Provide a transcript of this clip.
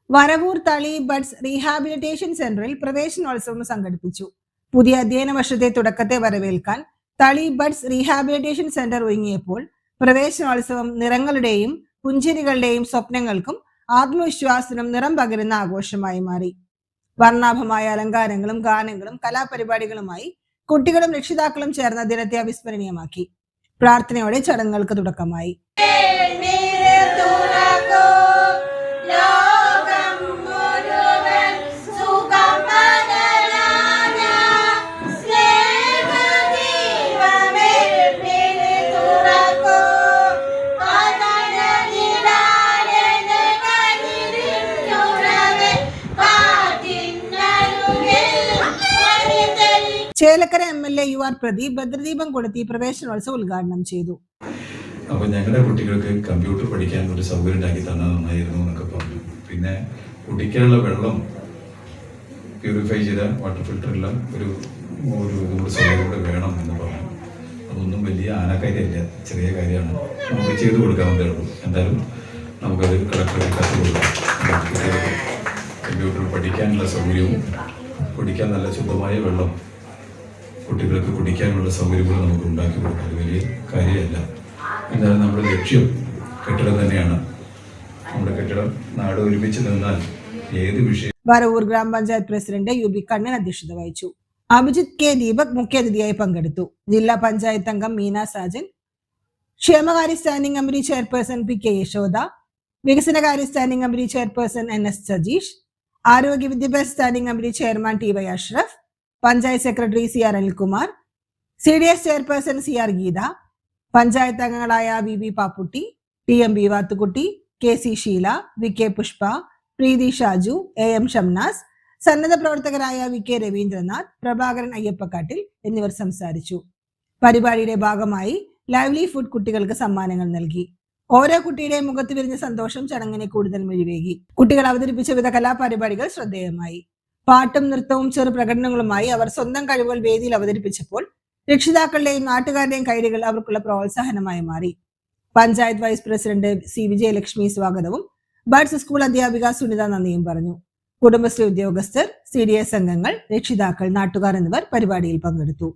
വരവൂർ തളി buds rehabilitation സെന്ററിൽ പ്രവേശനോത്സവം സംഘടിപ്പിച്ചു. പുതിയ അധ്യയന വർഷത്തെ തുടക്കത്തെ വരവേൽക്കാൻ തളി ബഡ്സ് റീഹാബിലിറ്റേഷൻ സെന്റർ ഒരുങ്ങിയപ്പോൾ പ്രവേശനോത്സവം നിറങ്ങളുടെയും പുഞ്ചിരികളുടെയും സ്വപ്നങ്ങൾക്കും ആത്മവിശ്വാസത്തിനും നിറം പകരുന്ന ആഘോഷമായി മാറി. വർണ്ണാഭമായ അലങ്കാരങ്ങളും ഗാനങ്ങളും കലാപരിപാടികളുമായി കുട്ടികളും രക്ഷിതാക്കളും ചേർന്ന ദിനത്തെ അവിസ്മരണീയമാക്കി. പ്രാർത്ഥനയോടെ ചടങ്ങുകൾക്ക് തുടക്കമായി. ചേലക്കര MLA UR പ്രദീപ് ഭദ്രദീപം കൊളുത്തി പ്രവേശനോത്സവം ഉദ്ഘാടനം ചെയ്തു. അപ്പൊ ഞങ്ങളുടെ കുട്ടികൾക്ക് കമ്പ്യൂട്ടർ പഠിക്കാൻ ഒരു സൗകര്യം ഉണ്ടാക്കി തന്നാൽ നന്നായിരുന്നു എന്നൊക്കെ പറഞ്ഞു. പിന്നെ കുടിക്കാനുള്ള വെള്ളം പ്യൂരിഫൈ ചെയ്ത വാട്ടർ ഫിൽറ്ററുള്ള ഒരു സൗകര്യം കൂടെ വേണം എന്ന് പറഞ്ഞു. അതൊന്നും വലിയ ആനക്കാര്യമല്ല, ചെറിയ കാര്യമാണ്, നമുക്ക് ചെയ്തു കൊടുക്കാവുന്നതേ ഉള്ളൂ. എന്തായാലും നമുക്കത് കളക്ടറെ കത്ത് കൊടുക്കാം. കുട്ടികൾക്ക് കമ്പ്യൂട്ടർ പഠിക്കാനുള്ള സൗകര്യവും കുടിക്കാൻ നല്ല ശുദ്ധമായ വെള്ളം കുട്ടികൾക്ക് കുടിക്കാനുള്ള സൗകര്യങ്ങൾ നമുക്ക് ഉണ്ടാക്കി കൊടുക്കാൻ വലിയ കാര്യമല്ല. എന്തായാലും നമ്മുടെ ലക്ഷ്യം കെട്ടിടം തന്നെയാണ്. നമ്മുടെ കെട്ടിടം നാട് ഒരുമിച്ച് നിന്നാൽ ഏത് വിഷയം. വരവൂർ ഗ്രാമപഞ്ചായത്ത് പ്രസിഡന്റ് UB കണ്ണൻ അധ്യക്ഷത വഹിച്ചു. അഭിജിത് K ദീപക് മുഖ്യാതിഥിയായി പങ്കെടുത്തു. ജില്ലാ പഞ്ചായത്ത് അംഗം മീന സാജൻ, ക്ഷേമകാര്യ standing committee chairperson PK Yashoda, വികസനകാര്യ standing committee chairperson NS Sajeesh, ആരോഗ്യ വിദ്യാഭ്യാസ standing committee chairman TY Ashraf, panchayat secretary CR Anilkumar, CDS chairperson CR Geetha, panchayat അംഗങ്ങളായ VB Papputty, TMB Vathukutty, KC Sheela, VK Pushpa, Preethi Shaju, AM Shamnas, സന്നദ്ധ പ്രവർത്തകരായ VK രവീന്ദ്രനാഥ്, പ്രഭാകരൻ അയ്യപ്പക്കാട്ടിൽ എന്നിവർ സംസാരിച്ചു. പരിപാടിയുടെ ഭാഗമായി ലൈവ്ലി ഫുഡ് കുട്ടികൾക്ക് സമ്മാനങ്ങൾ നൽകി. ഓരോ കുട്ടിയുടെയും മുഖത്ത് വിരിഞ്ഞ സന്തോഷം ചടങ്ങിനെ കൂടുതൽ മിഴിവേകി. കുട്ടികൾ അവതരിപ്പിച്ച വിവിധ കലാപരിപാടികൾ ശ്രദ്ധേയമായി. പാട്ടും നൃത്തവും ചെറു പ്രകടനങ്ങളുമായി അവർ സ്വന്തം കഴിവുകൾ വേദിയിൽ അവതരിപ്പിച്ചപ്പോൾ രക്ഷിതാക്കളുടെയും നാട്ടുകാരുടെയും കൈകൾ അവർക്കുള്ള പ്രോത്സാഹനമായി മാറി. Panchayat vice president C Vijayalakshmi സ്വാഗതവും ബഡ്സ് സ്കൂൾ അധ്യാപിക സുനിത നന്ദിയും പറഞ്ഞു. കുടുംബശ്രീ ഉദ്യോഗസ്ഥർ, CDS അംഗങ്ങൾ, രക്ഷിതാക്കൾ, നാട്ടുകാർ എന്നിവർ പരിപാടിയിൽ പങ്കെടുത്തു.